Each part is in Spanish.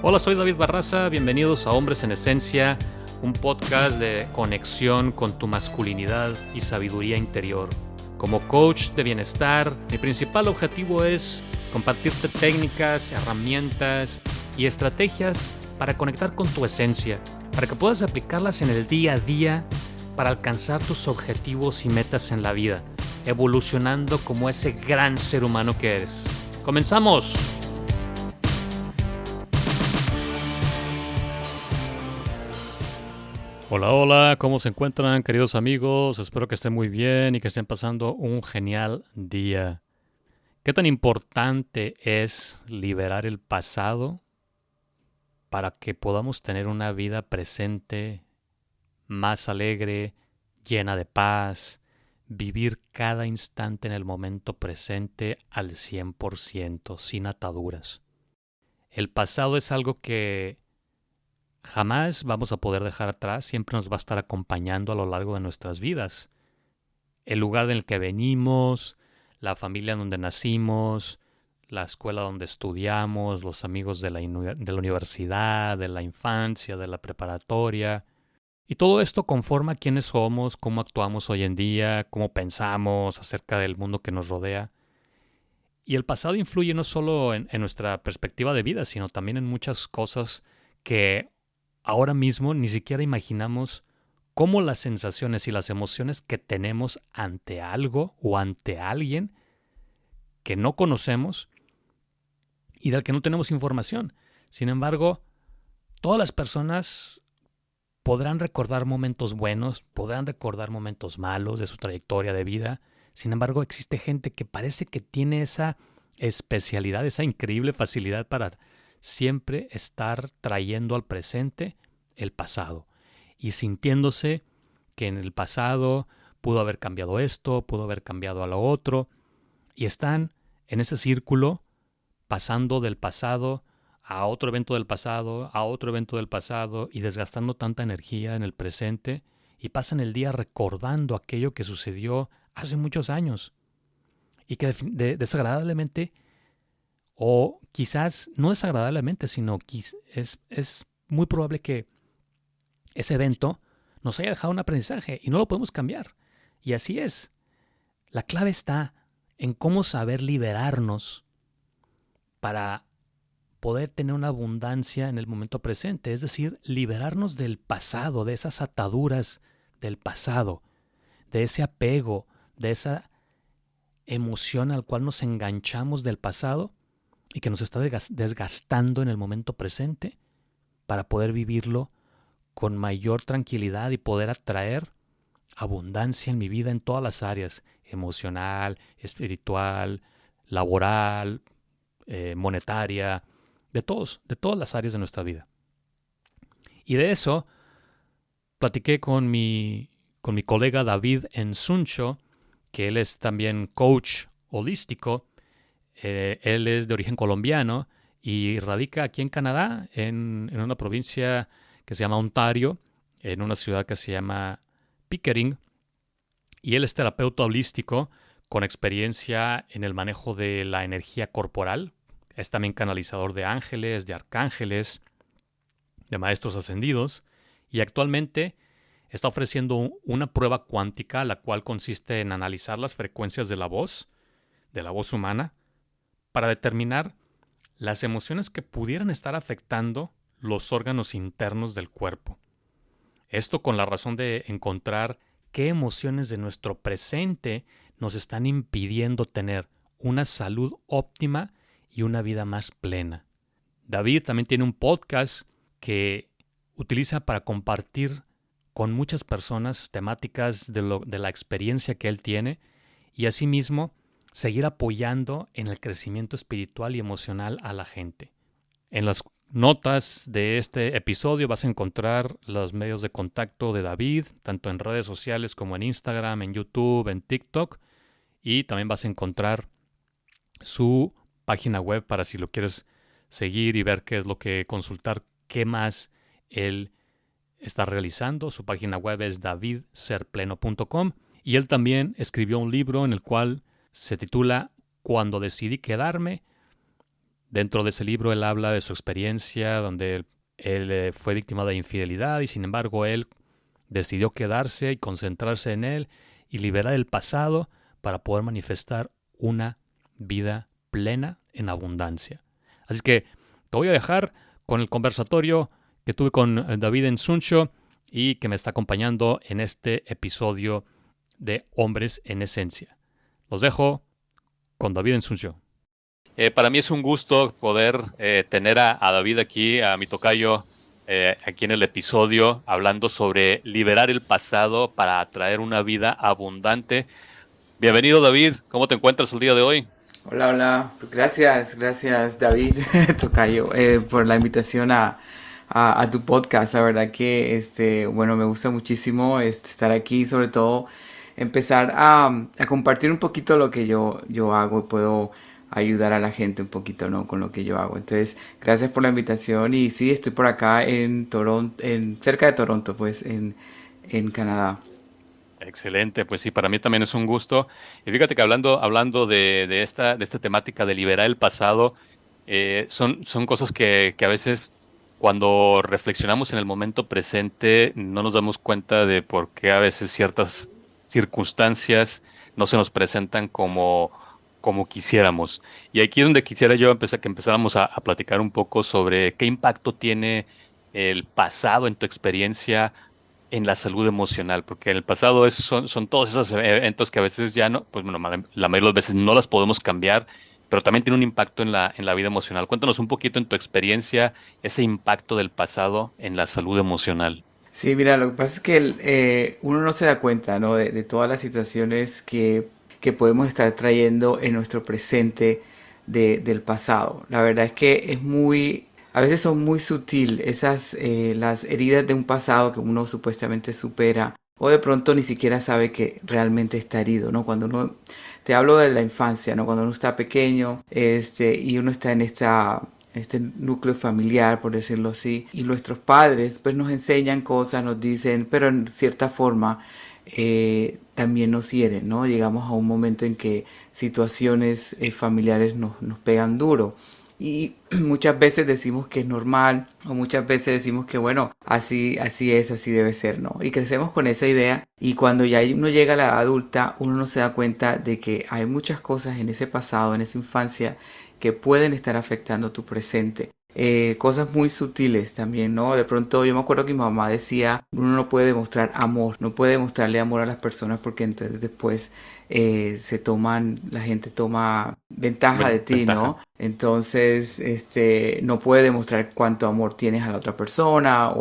Hola, soy David Barraza, bienvenidos a Hombres en Esencia, un podcast de conexión con tu masculinidad y sabiduría interior. Como coach de bienestar, mi principal objetivo es compartirte técnicas, herramientas y estrategias para conectar con tu esencia, para que puedas aplicarlas en el día a día para alcanzar tus objetivos y metas en la vida, evolucionando como ese gran ser humano que eres. ¡Comenzamos! Hola, ¿cómo se encuentran, queridos amigos? Espero que estén muy bien y que estén pasando un genial día. ¿Qué tan importante es liberar el pasado para que podamos tener una vida presente más alegre, llena de paz, vivir cada instante en el momento presente al 100%, sin ataduras? El pasado es algo que jamás vamos a poder dejar atrás, siempre nos va a estar acompañando a lo largo de nuestras vidas. El lugar del que venimos, la familia donde nacimos, la escuela donde estudiamos, los amigos de la universidad, de la infancia, de la preparatoria. Y todo esto conforma quiénes somos, cómo actuamos hoy en día, cómo pensamos acerca del mundo que nos rodea. Y el pasado influye no solo en nuestra perspectiva de vida, sino también en muchas cosas que ahora mismo ni siquiera imaginamos cómo las sensaciones y las emociones que tenemos ante algo o ante alguien que no conocemos y del que no tenemos información. Sin embargo, todas las personas podrán recordar momentos buenos, podrán recordar momentos malos de su trayectoria de vida. Sin embargo, existe gente que parece que tiene esa especialidad, esa increíble facilidad para siempre estar trayendo al presente el pasado y sintiéndose que en el pasado pudo haber cambiado esto, pudo haber cambiado a lo otro, y están en ese círculo pasando del pasado a otro evento del pasado, a otro evento del pasado, y desgastando tanta energía en el presente, y pasan el día recordando aquello que sucedió hace muchos años y que desagradablemente, o quizás no desagradablemente, sino es muy probable que ese evento nos haya dejado un aprendizaje y no lo podemos cambiar. Y así es. La clave está en cómo saber liberarnos para poder tener una abundancia en el momento presente. Es decir, liberarnos del pasado, de esas ataduras del pasado, de ese apego, de esa emoción al cual nos enganchamos del pasado y que nos está desgastando en el momento presente para poder vivirlo con mayor tranquilidad y poder atraer abundancia en mi vida en todas las áreas: emocional, espiritual, laboral, monetaria, de todas las áreas de nuestra vida. Y de eso platiqué con mi colega David Ensuncho, que él es también coach holístico. Él es de origen colombiano y radica aquí en Canadá, en una provincia que se llama Ontario, en una ciudad que se llama Pickering, y él es terapeuta holístico con experiencia en el manejo de la energía corporal. Es también canalizador de ángeles, de arcángeles, de maestros ascendidos, y actualmente está ofreciendo una prueba cuántica, la cual consiste en analizar las frecuencias de la voz humana, para determinar las emociones que pudieran estar afectando los órganos internos del cuerpo. Esto con la razón de encontrar qué emociones de nuestro presente nos están impidiendo tener una salud óptima y una vida más plena. David también tiene un podcast que utiliza para compartir con muchas personas temáticas de la experiencia que él tiene, y asimismo seguir apoyando en el crecimiento espiritual y emocional a la gente. En las notas de este episodio vas a encontrar los medios de contacto de David, tanto en redes sociales como en Instagram, en YouTube, en TikTok, y también vas a encontrar su página web para si lo quieres seguir y ver qué es lo que consultar, qué más él está realizando. Su página web es davidserpleno.com, y él también escribió un libro en el cual se titula Cuando decidí quedarme, Dentro de ese libro él habla de su experiencia donde él fue víctima de infidelidad y sin embargo él decidió quedarse y concentrarse en él y liberar el pasado para poder manifestar una vida plena en abundancia. Así que te voy a dejar con el conversatorio que tuve con David Insuncio y que me está acompañando en este episodio de Hombres en Esencia. Los dejo con David Insuncio. Para mí es un gusto poder tener a David aquí, a mi tocayo, aquí en el episodio, hablando sobre liberar el pasado para atraer una vida abundante. Bienvenido, David. ¿Cómo te encuentras el día de hoy? Hola, hola. Pues gracias David, tocayo, por la invitación a tu podcast. La verdad que, bueno, me gusta muchísimo estar aquí, sobre todo empezar a compartir un poquito lo que yo hago y puedo ayudar a la gente un poquito, ¿no? Con lo que yo hago. Entonces, gracias por la invitación y sí, estoy por acá en Toronto, cerca de Toronto, pues, en Canadá. Excelente, pues sí, para mí también es un gusto. Y fíjate que hablando de esta temática de liberar el pasado, son cosas que a veces cuando reflexionamos en el momento presente no nos damos cuenta de por qué a veces ciertas circunstancias no se nos presentan como quisiéramos. Y aquí es donde quisiera yo que empezáramos a platicar un poco sobre qué impacto tiene el pasado en tu experiencia en la salud emocional, porque en el pasado son todos esos eventos que a veces ya no, pues bueno, la mayoría de las veces no las podemos cambiar, pero también tiene un impacto en la vida emocional. Cuéntanos un poquito en tu experiencia ese impacto del pasado en la salud emocional. Sí, mira, lo que pasa es que uno no se da cuenta, ¿no? De todas las situaciones que podemos estar trayendo en nuestro presente del pasado. La verdad es que a veces son muy sutil las heridas de un pasado que uno supuestamente supera o de pronto ni siquiera sabe que realmente está herido, ¿no? Te hablo de la infancia, ¿no? Cuando uno está pequeño, y uno está en este núcleo familiar, por decirlo así, y nuestros padres pues nos enseñan cosas, nos dicen, pero en cierta forma también nos hieren, ¿no? Llegamos a un momento en que situaciones familiares nos pegan duro. Y muchas veces decimos que es normal, o muchas veces decimos que bueno, así es, así debe ser, ¿no? Y crecemos con esa idea, y cuando ya uno llega a la edad adulta, uno no se da cuenta de que hay muchas cosas en ese pasado, en esa infancia, que pueden estar afectando tu presente. Cosas muy sutiles también, ¿no? De pronto yo me acuerdo que mi mamá decía, uno no puede demostrar amor, no puede demostrarle amor a las personas porque entonces después la gente toma ventaja de ti, Ventaja. ¿no? Entonces, no puede demostrar cuánto amor tienes a la otra persona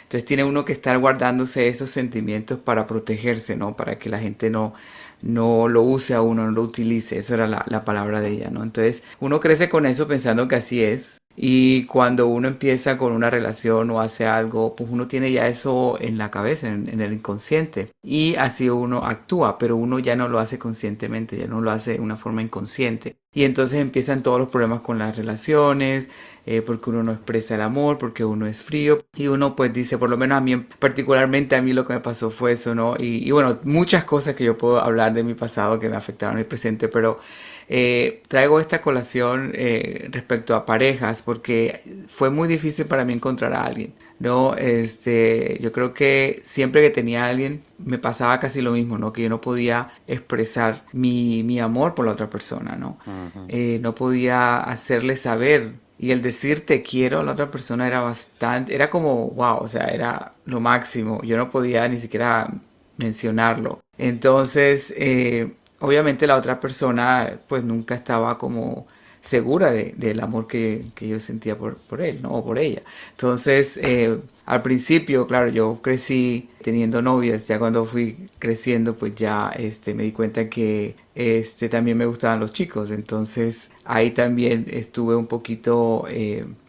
entonces tiene uno que estar guardándose esos sentimientos para protegerse, ¿no? Para que la gente no lo use a uno, no lo utilice. Esa era la palabra de ella, ¿no? Entonces uno crece con eso pensando que así es. Y cuando uno empieza con una relación o hace algo, pues uno tiene ya eso en la cabeza, en el inconsciente. Y así uno actúa, pero uno ya no lo hace conscientemente, ya no lo hace de una forma inconsciente. Y entonces empiezan todos los problemas con las relaciones, porque uno no expresa el amor, porque uno es frío. Y uno pues dice, por lo menos a mí, particularmente a mí lo que me pasó fue eso, ¿no? Y bueno, muchas cosas que yo puedo hablar de mi pasado que me afectaron el presente, pero traigo esta colación respecto a parejas porque fue muy difícil para mí encontrar a alguien, ¿no? Yo creo que siempre que tenía a alguien me pasaba casi lo mismo, ¿no? Que yo no podía expresar mi amor por la otra persona, ¿no? Ujú. No podía hacerle saber. Y el decir te quiero a la otra persona era como, wow, o sea, era lo máximo. Yo no podía ni siquiera mencionarlo. Entonces, obviamente la otra persona pues nunca estaba como segura del amor que yo sentía por él, ¿no? O por ella. Entonces, al principio, claro, yo crecí teniendo novias, ya cuando fui creciendo, pues ya me di cuenta que también me gustaban los chicos. Entonces, ahí también estuve un poquito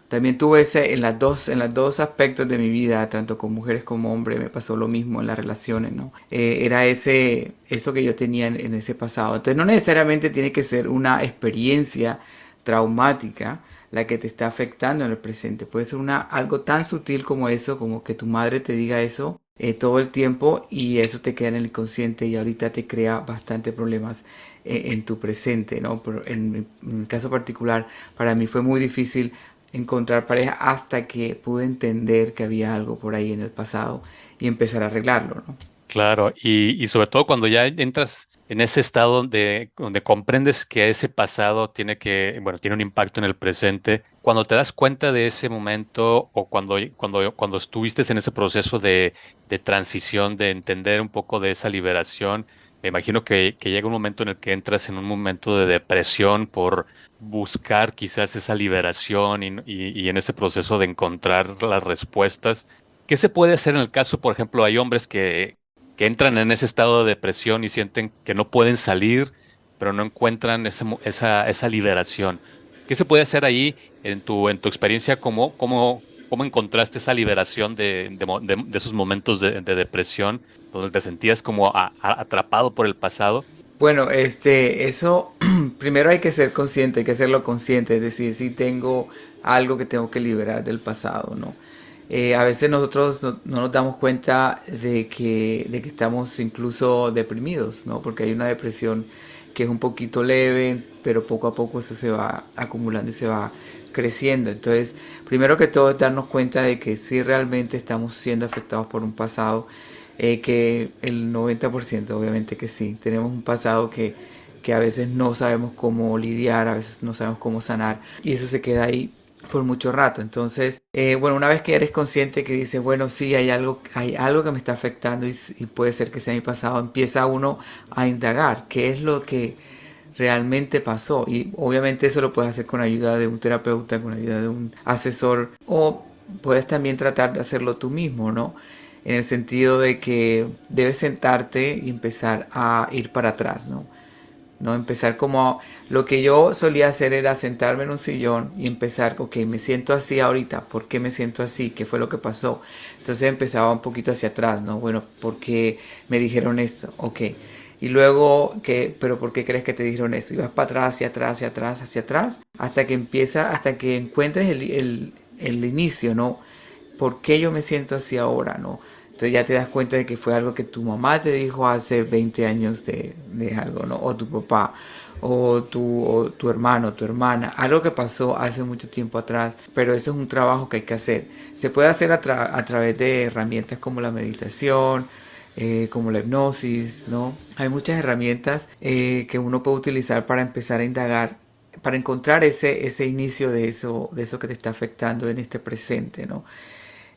también tuve en las dos aspectos de mi vida, tanto con mujeres como hombres, me pasó lo mismo en las relaciones, ¿no? Era eso que yo tenía en ese pasado. Entonces no necesariamente tiene que ser una experiencia traumática la que te está afectando en el presente. Puede ser algo tan sutil como eso, como que tu madre te diga eso todo el tiempo y eso te queda en el inconsciente y ahorita te crea bastante problemas en tu presente, ¿no? Pero en mi caso particular, para mí fue muy difícil encontrar pareja hasta que pude entender que había algo por ahí en el pasado y empezar a arreglarlo, ¿no? Claro, y sobre todo cuando ya entras en ese estado donde comprendes que ese pasado bueno, tiene un impacto en el presente, cuando te das cuenta de ese momento o cuando estuviste en ese proceso de transición, de entender un poco de esa liberación, me imagino que llega un momento en el que entras en un momento de depresión por buscar quizás esa liberación y en ese proceso de encontrar las respuestas. ¿Qué se puede hacer en el caso, por ejemplo, hay hombres que entran en ese estado de depresión y sienten que no pueden salir, pero no encuentran esa liberación? ¿Qué se puede hacer ahí en tu experiencia? ¿Cómo encontraste esa liberación de esos momentos de depresión donde te sentías como atrapado por el pasado? Bueno, eso primero hay que ser consciente, hay que hacerlo consciente, es decir, si tengo algo que tengo que liberar del pasado, ¿no? A veces nosotros no nos damos cuenta de que estamos incluso deprimidos, ¿no? Porque hay una depresión que es un poquito leve, pero poco a poco eso se va acumulando y se va creciendo. Entonces, primero que todo es darnos cuenta de que sí realmente estamos siendo afectados por un pasado, que el 90% obviamente que sí, tenemos un pasado que a veces no sabemos cómo lidiar, a veces no sabemos cómo sanar y eso se queda ahí por mucho rato. Entonces, bueno, una vez que eres consciente que dices, bueno, sí, hay algo que me está afectando y puede ser que sea mi pasado, empieza uno a indagar qué es lo que realmente pasó. Y obviamente eso lo puedes hacer con ayuda de un terapeuta, con ayuda de un asesor, o puedes también tratar de hacerlo tú mismo, ¿no? En el sentido de que debes sentarte y empezar a ir para atrás, ¿no? ¿No? Empezar como lo que yo solía hacer era sentarme en un sillón y empezar, ok, me siento así ahorita, ¿por qué me siento así? ¿Qué fue lo que pasó? Entonces empezaba un poquito hacia atrás, ¿no? Bueno, ¿por qué me dijeron esto? Ok. Y luego, ¿qué? ¿Pero por qué crees que te dijeron eso? Y vas para atrás, hacia atrás, hacia atrás, hacia atrás, hasta que encuentres el inicio, ¿no? ¿Por qué yo me siento así ahora, no? Entonces ya te das cuenta de que fue algo que tu mamá te dijo hace 20 años de algo, ¿no? O tu papá, o tu hermano, tu hermana, algo que pasó hace mucho tiempo atrás, pero eso es un trabajo que hay que hacer. Se puede hacer a través de herramientas como la meditación, como la hipnosis, ¿no? Hay muchas herramientas que uno puede utilizar para empezar a indagar, para encontrar ese inicio de eso que te está afectando en este presente, ¿no?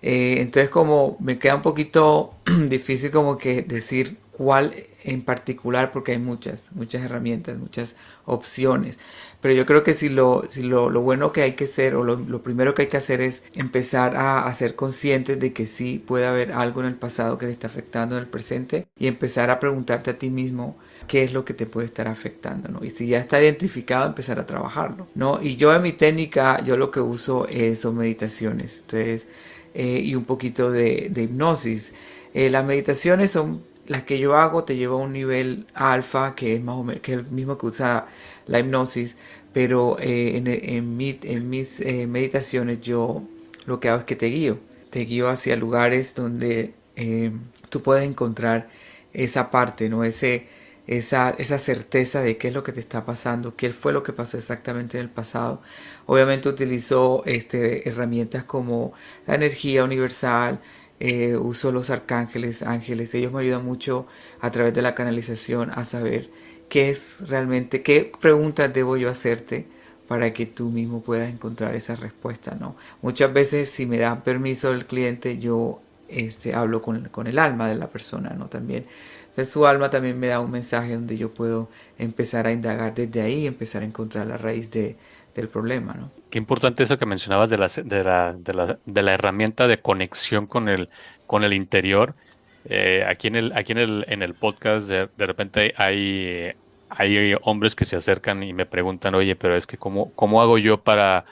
Entonces como me queda un poquito difícil como que decir cuál en particular porque hay muchas herramientas, muchas opciones. Pero yo creo que lo bueno que hay que hacer o lo primero que hay que hacer es empezar a ser conscientes de que sí puede haber algo en el pasado que te está afectando en el presente y empezar a preguntarte a ti mismo qué es lo que te puede estar afectando, ¿no? Y si ya está identificado, empezar a trabajarlo, ¿no? Y yo en mi técnica, yo lo que uso son meditaciones. Entonces, y un poquito de hipnosis. Las meditaciones son las que yo hago, te llevo a un nivel alfa, que es más o menos, que es el mismo que usa la hipnosis, pero en mis meditaciones yo lo que hago es que te guío hacia lugares donde tú puedes encontrar esa parte, ¿no? Esa certeza de qué es lo que te está pasando, qué fue lo que pasó exactamente en el pasado. Obviamente utilizo herramientas como la energía universal, uso los arcángeles, ángeles, ellos me ayudan mucho a través de la canalización a saber qué es realmente, qué preguntas debo yo hacerte para que tú mismo puedas encontrar esa respuesta, ¿no? Muchas veces si me da permiso el cliente, yo hablo con el alma de la persona, ¿no? También. Entonces su alma también me da un mensaje donde yo puedo empezar a indagar desde ahí y empezar a encontrar la raíz del problema, ¿no? Qué importante eso que mencionabas de la herramienta de conexión con el interior. Aquí en el podcast de repente hay hombres que se acercan y me preguntan, oye, pero es que ¿cómo hago yo para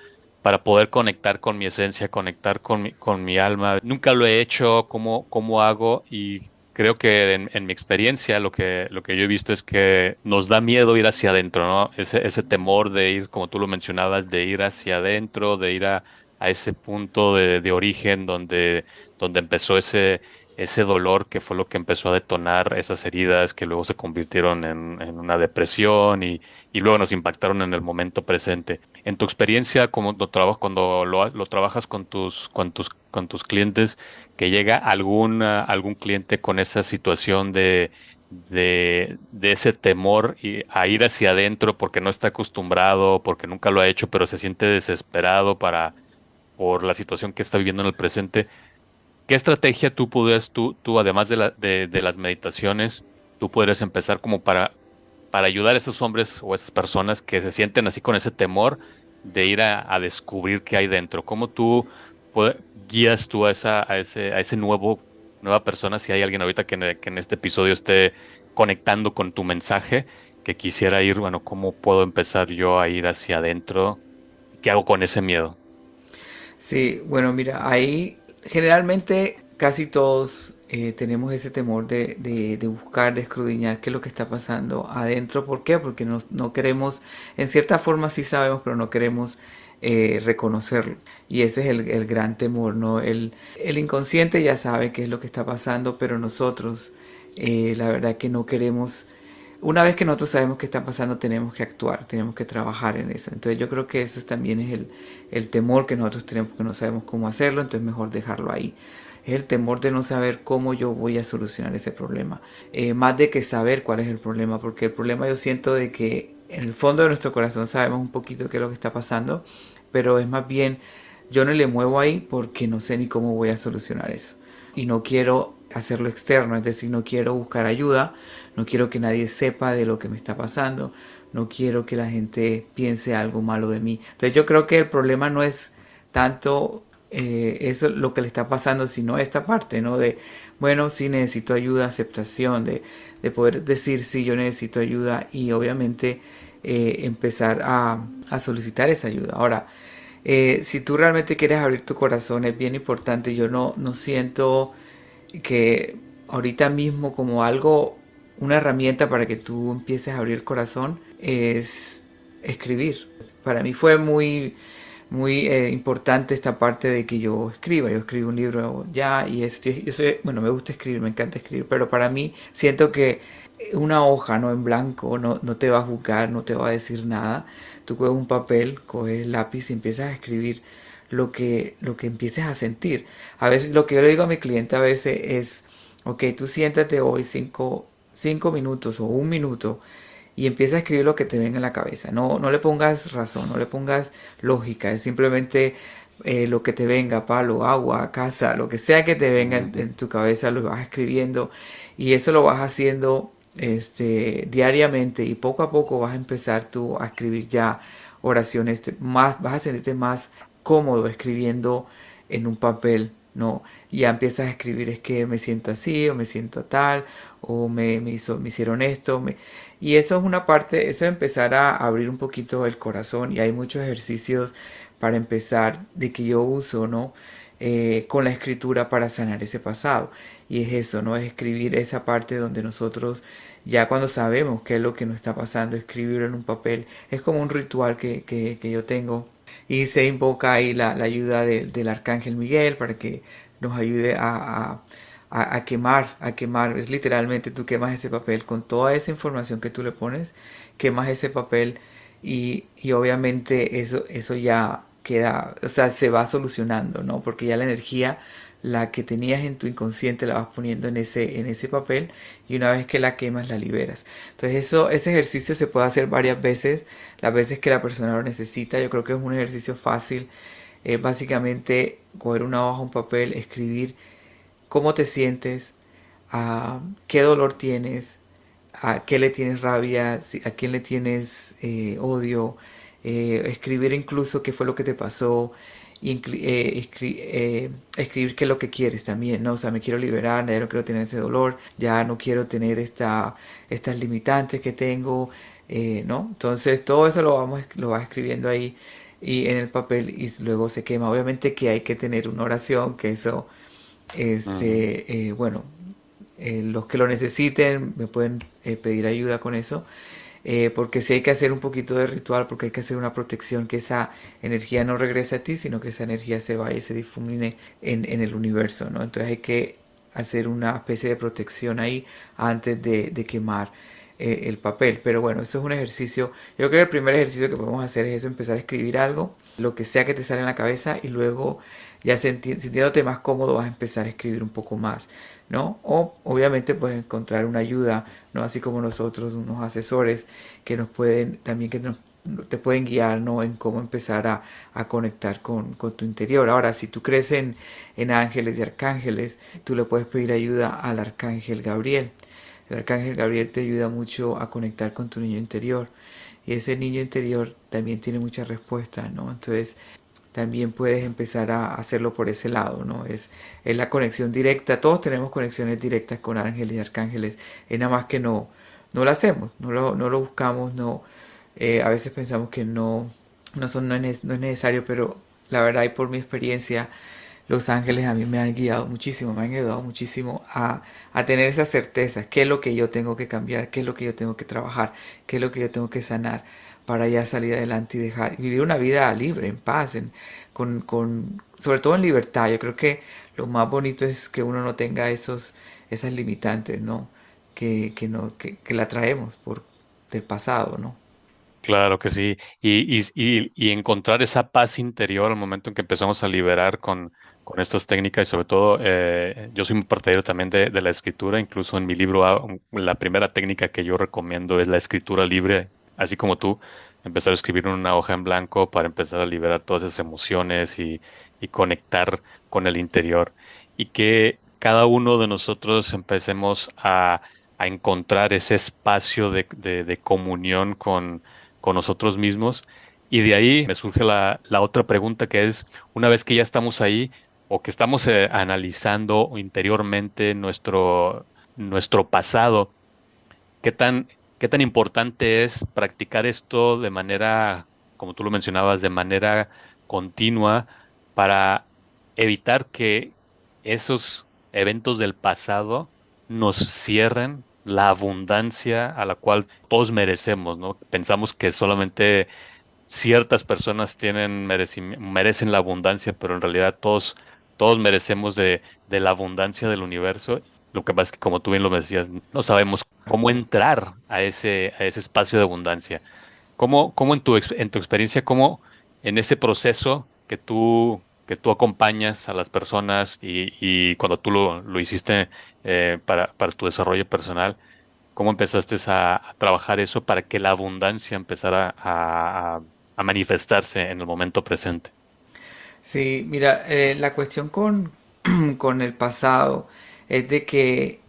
poder conectar con mi esencia, conectar con mi alma? Nunca lo he hecho, ¿cómo hago? Y creo que en mi experiencia lo que yo he visto es que nos da miedo ir hacia adentro, ¿no? Ese temor de ir, como tú lo mencionabas, de ir hacia adentro, de ir a ese punto de origen donde empezó ese dolor que fue lo que empezó a detonar esas heridas que luego se convirtieron en una depresión y luego nos impactaron en el momento presente. En tu experiencia, como cuando lo trabajas con tus clientes, que llega algún cliente con esa situación de ese temor a ir hacia adentro porque no está acostumbrado, porque nunca lo ha hecho, pero se siente desesperado por la situación que está viviendo en el presente. ¿Qué estrategia tú además de las meditaciones, tú podrías empezar como para ayudar a esos hombres o a esas personas que se sienten así con ese temor de ir a descubrir qué hay dentro? ¿Cómo guías tú a ese nueva persona, si hay alguien ahorita que en este episodio esté conectando con tu mensaje, que quisiera ir, bueno, ¿cómo puedo empezar yo a ir hacia adentro? ¿Qué hago con ese miedo? Sí, bueno, mira, ahí generalmente casi todos tenemos ese temor de buscar, de escudriñar qué es lo que está pasando adentro. ¿Por qué? Porque no queremos, en cierta forma sí sabemos, pero no queremos reconocerlo. Y ese es el gran temor, ¿no? El inconsciente ya sabe qué es lo que está pasando, pero nosotros, la verdad que no queremos. Una vez que nosotros sabemos qué está pasando, tenemos que actuar, tenemos que trabajar en eso. Entonces yo creo que eso también es el temor que nosotros tenemos, porque no sabemos cómo hacerlo, entonces mejor dejarlo ahí. Es el temor de no saber cómo yo voy a solucionar ese problema. Más de que saber cuál es el problema, porque el problema yo siento de que en el fondo de nuestro corazón sabemos un poquito qué es lo que está pasando, pero es más bien yo no le muevo ahí porque no sé ni cómo voy a solucionar eso. Y no quiero hacerlo externo, es decir, no quiero buscar ayuda, no quiero que nadie sepa de lo que me está pasando, no quiero que la gente piense algo malo de mí. Entonces yo creo que el problema no es tanto eso lo que le está pasando, sino esta parte, ¿no? De, bueno, sí necesito ayuda, aceptación, de poder decir sí, yo necesito ayuda y obviamente empezar a solicitar esa ayuda. Ahora, si tú realmente quieres abrir tu corazón, es bien importante. Yo no siento que ahorita mismo como algo, una herramienta para que tú empieces a abrir el corazón es escribir. Para mí fue muy importante esta parte de que yo escriba. Yo escribo un libro ya y yo soy, bueno, me gusta escribir, me encanta escribir, pero para mí siento que una hoja no en blanco no te va a juzgar, no te va a decir nada. Tú coges un papel, coges el lápiz y empiezas a escribir lo que empieces a sentir. A veces lo que yo le digo a mi cliente a veces es, ok, tú siéntate hoy 5 minutos o 1 minuto y empieza a escribir lo que te venga en la cabeza. No le pongas razón, no le pongas lógica, es simplemente lo que te venga, palo, agua, casa, lo que sea que te venga en tu cabeza, lo vas escribiendo y eso lo vas haciendo diariamente y poco a poco vas a empezar tú a escribir ya oraciones más, vas a sentirte más cómodo escribiendo en un papel, ¿no? Y ya empiezas a escribir es que me siento así o me siento tal o me hicieron esto. Y eso es una parte, eso es empezar a abrir un poquito el corazón y hay muchos ejercicios para empezar de que yo uso, ¿no? Con la escritura para sanar ese pasado. Y es eso, ¿no? Es escribir esa parte donde nosotros ya cuando sabemos qué es lo que nos está pasando, escribirlo en un papel. Es como un ritual que yo tengo y se invoca ahí la ayuda del arcángel Miguel para que nos ayude a quemar, es literalmente tú quemas ese papel con toda esa información que tú le pones, quemas ese papel y obviamente eso ya queda, o sea, se va solucionando, ¿no? Porque ya la energía, la que tenías en tu inconsciente la vas poniendo en ese papel y una vez que la quemas la liberas. Entonces ese ejercicio se puede hacer varias veces, las veces que la persona lo necesita. Yo creo que es un ejercicio fácil. Es básicamente coger una hoja, un papel, escribir cómo te sientes, qué dolor tienes, a qué le tienes rabia, a quién le tienes odio, escribir incluso qué fue lo que te pasó, y escribir qué es lo que quieres también, ¿no? O sea, me quiero liberar, ya no quiero tener ese dolor, ya no quiero tener estas limitantes que tengo, ¿no? Entonces todo eso lo vas escribiendo ahí y en el papel y luego se quema. Obviamente que hay que tener una oración, que eso, Ujú. bueno, los que lo necesiten me pueden pedir ayuda con eso. Porque sí hay que hacer un poquito de ritual, porque hay que hacer una protección, que esa energía no regrese a ti, sino que esa energía se vaya y se difumine en el universo, ¿no? Entonces hacer una especie de protección ahí antes de quemar el papel. Pero bueno, eso es un ejercicio. Yo creo que el primer ejercicio que podemos hacer es eso, empezar a escribir algo, lo que sea que te sale en la cabeza y luego ya sintiéndote más cómodo vas a empezar a escribir un poco más, ¿no? O obviamente puedes encontrar una ayuda, ¿no? Así como nosotros, unos asesores que nos pueden, también que nos te pueden guiar, ¿no? En cómo empezar a conectar con tu interior. Ahora, si tú crees en ángeles y arcángeles, tú le puedes pedir ayuda al arcángel Gabriel. El arcángel Gabriel te ayuda mucho a conectar con tu niño interior. Y ese niño interior también tiene muchas respuestas, ¿no? Entonces, también puedes empezar a hacerlo por ese lado, ¿no? Es la conexión directa. Todos tenemos conexiones directas con ángeles y arcángeles. Es nada más que no lo hacemos, no lo buscamos, no. A veces pensamos que no es necesario, pero la verdad y por mi experiencia, los ángeles a mí me han guiado muchísimo, me han ayudado muchísimo a tener esa certeza, qué es lo que yo tengo que cambiar, qué es lo que yo tengo que trabajar, qué es lo que yo tengo que sanar para ya salir adelante y dejar vivir una vida libre, en paz, sobre todo en libertad. Yo creo que lo más bonito es que uno no tenga esas limitantes, ¿no? Que la traemos del pasado, ¿no? Claro que sí. Y encontrar esa paz interior al momento en que empezamos a liberar con estas técnicas y sobre todo, yo soy muy partidario también de la escritura. Incluso en mi libro, la primera técnica que yo recomiendo es la escritura libre, así como tú, empezar a escribir en una hoja en blanco para empezar a liberar todas esas emociones y conectar con el interior. Y que cada uno de nosotros empecemos a encontrar ese espacio de comunión con nosotros mismos. Y de ahí me surge la otra pregunta que es, una vez que ya estamos ahí o que estamos analizando interiormente nuestro pasado, ¿qué qué tan importante es practicar esto de manera, como tú lo mencionabas, de manera continua para evitar que esos eventos del pasado nos cierren la abundancia a la cual todos merecemos, ¿no? Pensamos que solamente ciertas personas merecen la abundancia, pero en realidad todos merecemos de la abundancia del universo. Lo que pasa es que, como tú bien lo decías, no sabemos cómo entrar a ese espacio de abundancia. ¿Cómo en en tu experiencia, cómo en ese proceso que tú acompañas a las personas y cuando tú lo hiciste para tu desarrollo personal, cómo empezaste a trabajar eso para que la abundancia empezara a manifestarse en el momento presente? Sí, mira, la cuestión con el pasado es de que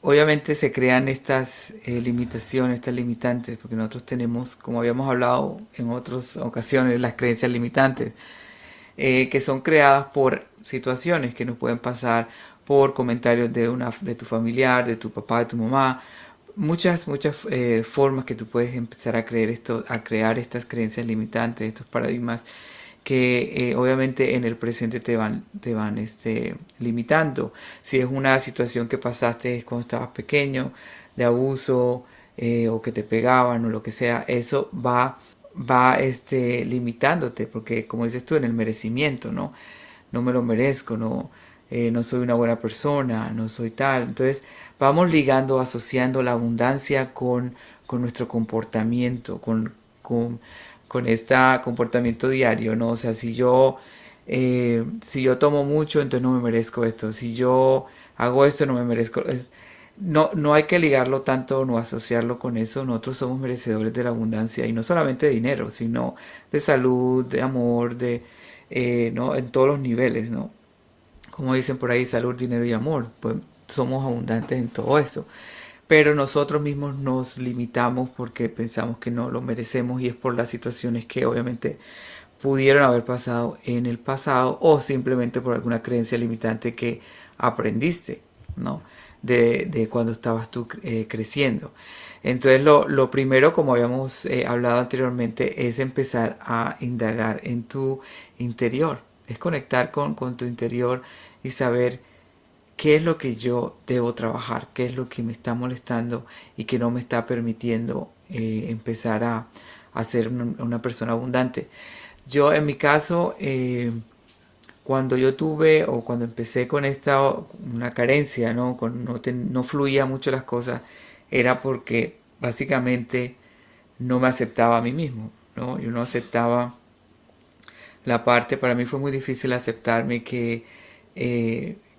obviamente se crean estas limitaciones, estas limitantes, porque nosotros tenemos, como habíamos hablado en otras ocasiones, las creencias limitantes, que son creadas por situaciones que nos pueden pasar, por comentarios de tu familiar, de tu papá, de tu mamá, muchas formas que tú puedes empezar a a crear estas creencias limitantes, estos paradigmas que obviamente en el presente te van limitando. Si es una situación que pasaste cuando estabas pequeño, de abuso, o que te pegaban o lo que sea, eso va limitándote, porque como dices tú, en el merecimiento, ¿no? No me lo merezco, no soy una buena persona, no soy tal. Entonces vamos ligando, asociando la abundancia con nuestro comportamiento, con este comportamiento diario, ¿no? O sea, si yo tomo mucho, entonces no me merezco esto. Si yo hago esto, no me merezco. No hay que ligarlo tanto, no asociarlo con eso. Nosotros somos merecedores de la abundancia y no solamente de dinero, sino de salud, de amor, ¿no? En todos los niveles, ¿no? Como dicen por ahí, salud, dinero y amor. Pues somos abundantes en todo eso. Pero nosotros mismos nos limitamos porque pensamos que no lo merecemos y es por las situaciones que obviamente pudieron haber pasado en el pasado o simplemente por alguna creencia limitante que aprendiste, ¿no? De cuando estabas tú creciendo. Entonces lo primero, como habíamos hablado anteriormente, es empezar a indagar en tu interior, es conectar con tu interior y saber qué es lo que yo debo trabajar, qué es lo que me está molestando y que no me está permitiendo empezar a ser una persona abundante. Yo en mi caso, cuando yo tuve o cuando empecé con una carencia, ¿no? No fluía mucho las cosas, era porque básicamente no me aceptaba a mí mismo, ¿no? Yo no aceptaba la parte, para mí fue muy difícil aceptarme que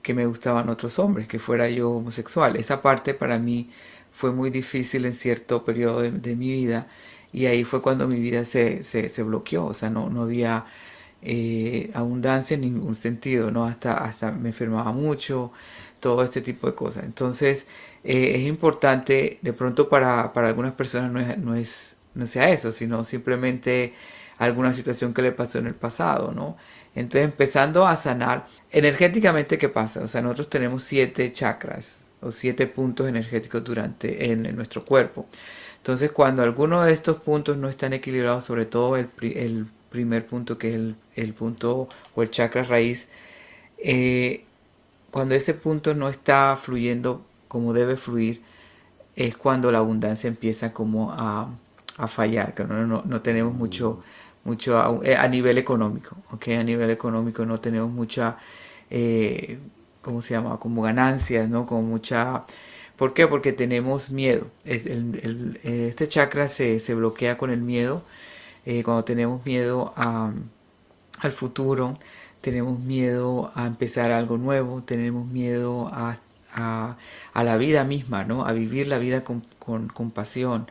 me gustaban otros hombres, que fuera yo homosexual. Esa parte para mí fue muy difícil en cierto periodo de mi vida y ahí fue cuando mi vida se bloqueó, o sea, no había abundancia en ningún sentido, ¿no? Hasta me enfermaba mucho, todo este tipo de cosas. Entonces, es importante, de pronto para algunas personas no sea eso, sino simplemente alguna situación que le pasó en el pasado, ¿no? Entonces, empezando a sanar, energéticamente, ¿qué pasa? O sea, nosotros tenemos 7 chakras o 7 puntos energéticos en nuestro cuerpo. Entonces, cuando alguno de estos puntos no están equilibrados, sobre todo el primer punto, que es el punto o el chakra raíz, eh, cuando ese punto no está fluyendo como debe fluir, es cuando la abundancia empieza como a fallar, que no tenemos mucho a nivel económico, ¿ok? A nivel económico no tenemos mucha, ¿cómo se llama? Como ganancias, ¿no? Como mucha... ¿Por qué? Porque tenemos miedo. Este chakra se bloquea con el miedo. Cuando tenemos miedo al futuro, tenemos miedo a empezar algo nuevo, tenemos miedo a la vida misma, ¿no? A vivir la vida con pasión.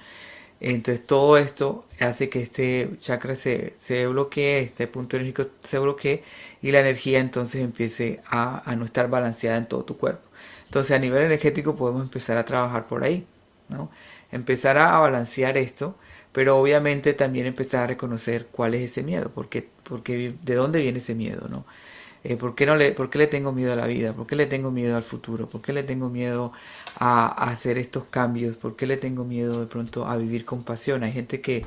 Entonces todo esto hace que este chakra se bloquee, este punto energético se bloquee y la energía entonces empiece a no estar balanceada en todo tu cuerpo. Entonces a nivel energético podemos empezar a trabajar por ahí, ¿no? Empezar a balancear esto, pero obviamente también empezar a reconocer cuál es ese miedo, porque de dónde viene ese miedo, ¿no? ¿Por qué le tengo miedo a la vida? ¿Por qué le tengo miedo al futuro? ¿Por qué le tengo miedo a hacer estos cambios? ¿Por qué le tengo miedo de pronto a vivir con pasión? Hay gente que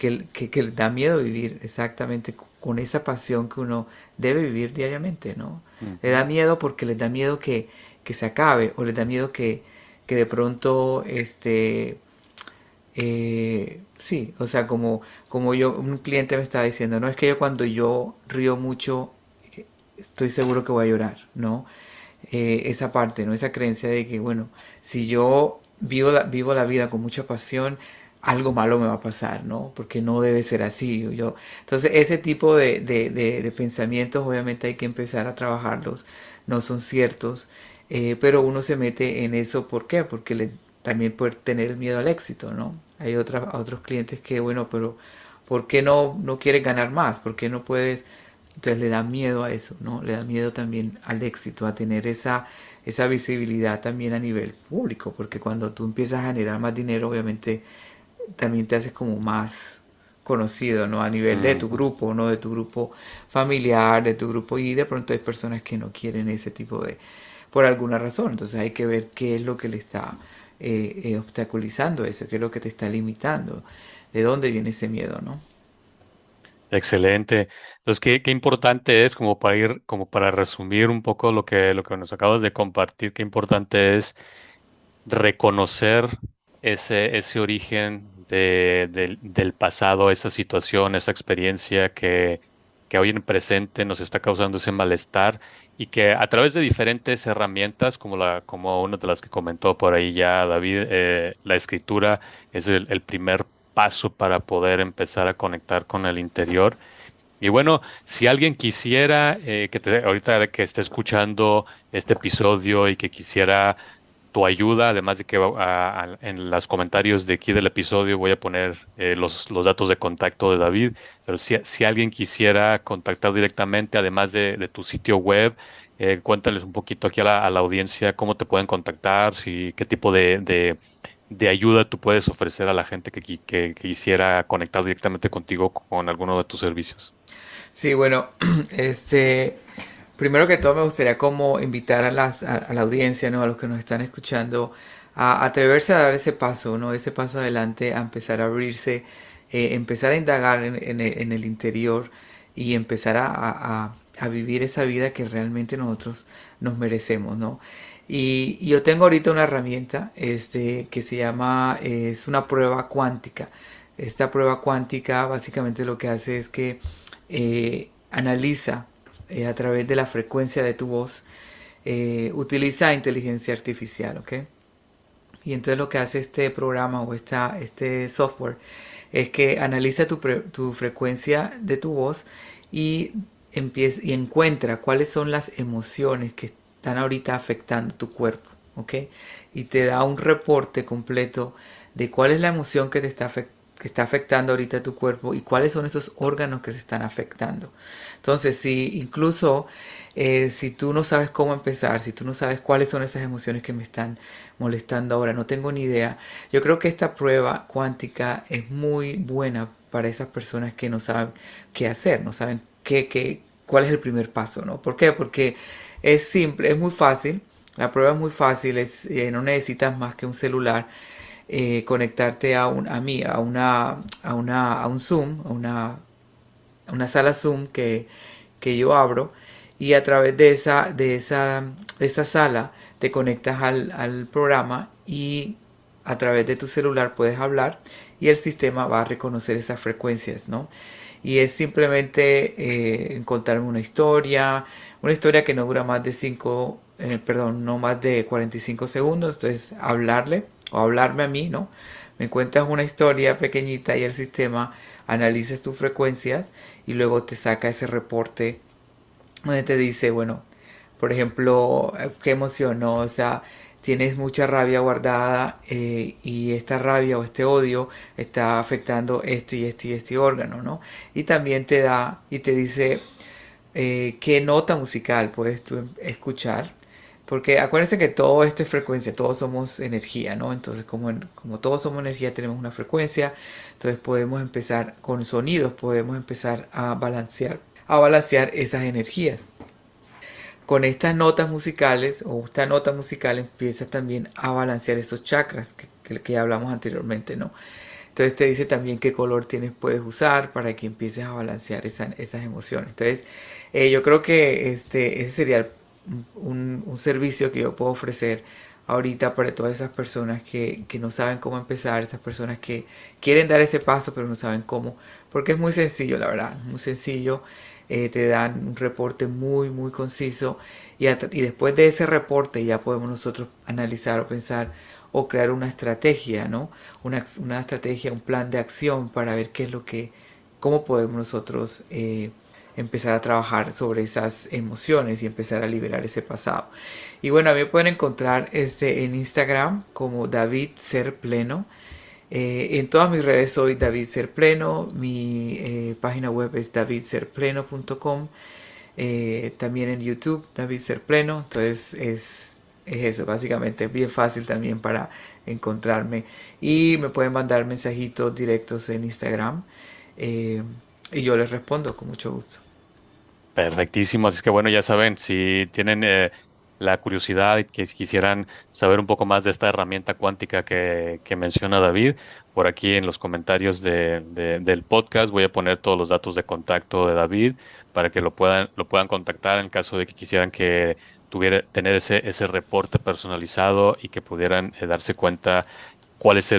le da miedo vivir exactamente con esa pasión que uno debe vivir diariamente, ¿no? Le da Ujú. miedo porque le da miedo que se acabe o le da miedo que de pronto sí, o sea, como un cliente me estaba diciendo, no es que yo cuando yo río mucho estoy seguro que voy a llorar, ¿no? Esa parte, ¿no? Esa creencia de que, bueno, si yo vivo la vida con mucha pasión, algo malo me va a pasar, ¿no? Porque no debe ser así. Entonces, ese tipo de pensamientos obviamente hay que empezar a trabajarlos, no son ciertos, pero uno se mete en eso, ¿por qué? Porque también puede tener el miedo al éxito, ¿no? Hay otros clientes que, bueno, pero ¿por qué no quieres ganar más? ¿Por qué no puedes? Entonces le da miedo a eso, ¿no? Le da miedo también al éxito, a tener esa visibilidad también a nivel público, porque cuando tú empiezas a generar más dinero, obviamente también te haces como más conocido, ¿no? A nivel de tu Ujú. grupo, ¿no? De tu grupo familiar, de tu grupo, y de pronto hay personas que no quieren ese tipo por alguna razón. Entonces hay que ver qué es lo que le está obstaculizando eso, qué es lo que te está limitando, de dónde viene ese miedo, ¿no? Excelente. Entonces, qué importante es, como para ir, como para resumir un poco lo que nos acabas de compartir, qué importante es reconocer ese origen del pasado, esa situación, esa experiencia que hoy en el presente nos está causando ese malestar y que a través de diferentes herramientas, como una de las que comentó por ahí ya David, la escritura es el primer paso para poder empezar a conectar con el interior. Y bueno, si alguien quisiera, ahorita que esté escuchando este episodio y que quisiera tu ayuda, además de que en los comentarios de aquí del episodio voy a poner los datos de contacto de David, pero si alguien quisiera contactar directamente, además de tu sitio web, cuéntales un poquito aquí a la audiencia cómo te pueden contactar, si, qué tipo de ayuda tú puedes ofrecer a la gente que quisiera conectar directamente contigo con alguno de tus servicios. Sí, bueno, primero que todo me gustaría como invitar a la audiencia, ¿no? A los que nos están escuchando, a atreverse a dar ese paso, ¿no? Ese paso adelante, a empezar a abrirse, empezar a indagar en el interior y empezar a vivir esa vida que realmente nosotros nos merecemos, ¿no? Y yo tengo ahorita una herramienta, que se llama, es una prueba cuántica. Esta prueba cuántica básicamente lo que hace es que analiza a través de la frecuencia de tu voz, utiliza inteligencia artificial, ¿ok? Y entonces lo que hace este programa o este software es que analiza tu frecuencia de tu voz y, y encuentra cuáles son las emociones que están ahorita afectando tu cuerpo, ¿ok? Y te da un reporte completo de cuál es la emoción que está afectando ahorita tu cuerpo y cuáles son esos órganos que se están afectando. Entonces, si incluso si tú no sabes cómo empezar, si tú no sabes cuáles son esas emociones que me están molestando ahora, no tengo ni idea, yo creo que esta prueba cuántica es muy buena para esas personas que no saben qué hacer, no saben cuál es el primer paso, ¿no? ¿Por qué? Porque es simple, es muy fácil, la prueba es muy fácil, no necesitas más que un celular, conectarte a un Zoom, a una sala Zoom que yo abro y a través de esa sala te conectas al programa y a través de tu celular puedes hablar y el sistema va a reconocer esas frecuencias, ¿no? Y es simplemente contarme una historia que no dura más de perdón, no más de 45 segundos, entonces hablarle o hablarme a mí, ¿no? Me cuentas una historia pequeñita y el sistema analiza tus frecuencias y luego te saca ese reporte donde te dice, bueno, por ejemplo, qué emoción, ¿no? O sea, tienes mucha rabia guardada y esta rabia o este odio está afectando este y este y este órgano, ¿no? Y también te da y te dice qué nota musical puedes tú escuchar. Porque acuérdense que todo esto es frecuencia, todos somos energía, ¿no? Entonces, como todos somos energía, tenemos una frecuencia, entonces podemos empezar con sonidos, podemos empezar a balancear esas energías. Con estas notas musicales o esta nota musical empiezas también a balancear estos chakras que hablamos anteriormente, ¿no? Entonces te dice también qué color puedes usar para que empieces a balancear esas emociones. Entonces yo creo que ese sería un servicio que yo puedo ofrecer ahorita para todas esas personas que no saben cómo empezar, esas personas que quieren dar ese paso pero no saben cómo, porque es muy sencillo, la verdad, muy sencillo. Te dan un reporte muy muy conciso y después de ese reporte ya podemos nosotros analizar o pensar o crear una estrategia, ¿no? Una estrategia, un plan de acción para ver cómo podemos nosotros empezar a trabajar sobre esas emociones y empezar a liberar ese pasado. Y bueno, a mí me pueden encontrar en Instagram como David Ser Pleno. En todas mis redes soy David Ser Pleno. Mi página web es davidserpleno.com. También en YouTube, David Ser Pleno. Entonces es eso, básicamente. Es bien fácil también para encontrarme. Y me pueden mandar mensajitos directos en Instagram. eh, y yo les respondo con mucho gusto. Perfectísimo. Así es que bueno, ya saben, si tienen la curiosidad y que quisieran saber un poco más de esta herramienta cuántica que menciona David, por aquí en los comentarios del podcast voy a poner todos los datos de contacto de David para que lo puedan contactar en caso de que quisieran que tener ese reporte personalizado y que pudieran darse cuenta cuál es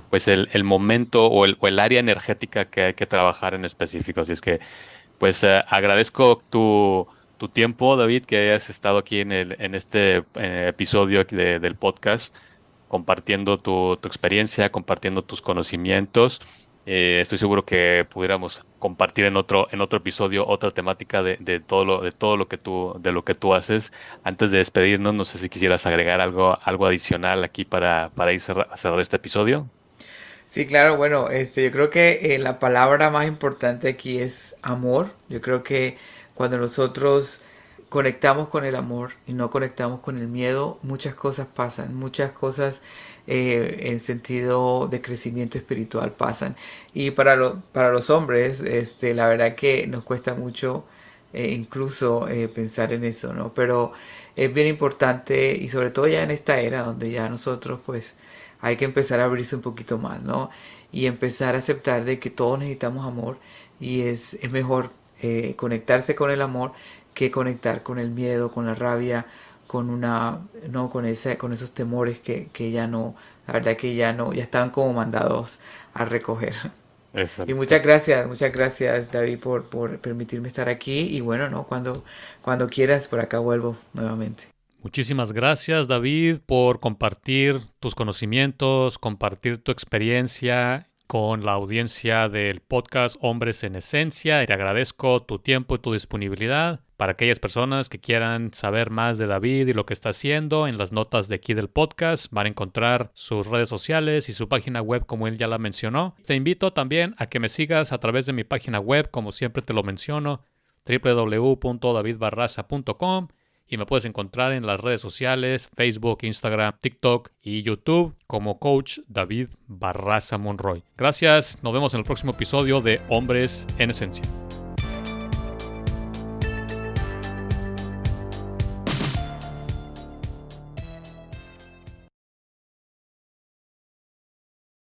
pues el momento o el área energética que hay que trabajar en específico. Así es que, pues agradezco tu tiempo, David, que hayas estado aquí en este episodio aquí del podcast, compartiendo tu experiencia, compartiendo tus conocimientos. Estoy seguro que pudiéramos compartir en otro episodio otra temática de todo de lo que tú haces. Antes de despedirnos, no sé si quisieras agregar algo adicional aquí para ir a cerrar este episodio. Sí, claro, bueno, yo creo que la palabra más importante aquí es amor. Yo creo que cuando nosotros conectamos con el amor y no conectamos con el miedo, muchas cosas pasan, muchas cosas en sentido de crecimiento espiritual pasan. Y para los hombres, la verdad que nos cuesta mucho incluso pensar en eso, ¿no? Pero es bien importante y sobre todo ya en esta era donde ya nosotros pues hay que empezar a abrirse un poquito más, ¿no? Y empezar a aceptar de que todos necesitamos amor y es mejor conectarse con el amor que conectar con el miedo, con la rabia, no, con esos temores que ya no, la verdad que ya no, ya están como mandados a recoger. Y Exacto. muchas gracias David por permitirme estar aquí y bueno, ¿no? Cuando quieras por acá vuelvo nuevamente. Muchísimas gracias, David, por compartir tus conocimientos, compartir tu experiencia con la audiencia del podcast Hombres en Esencia. Te agradezco tu tiempo y tu disponibilidad. Para aquellas personas que quieran saber más de David y lo que está haciendo, en las notas de aquí del podcast van a encontrar sus redes sociales y su página web como él ya la mencionó. Te invito también a que me sigas a través de mi página web, como siempre te lo menciono, www.davidbarraza.com, y me puedes encontrar en las redes sociales, Facebook, Instagram, TikTok y YouTube como Coach David Barraza Monroy. Gracias, nos vemos en el próximo episodio de Hombres en Esencia.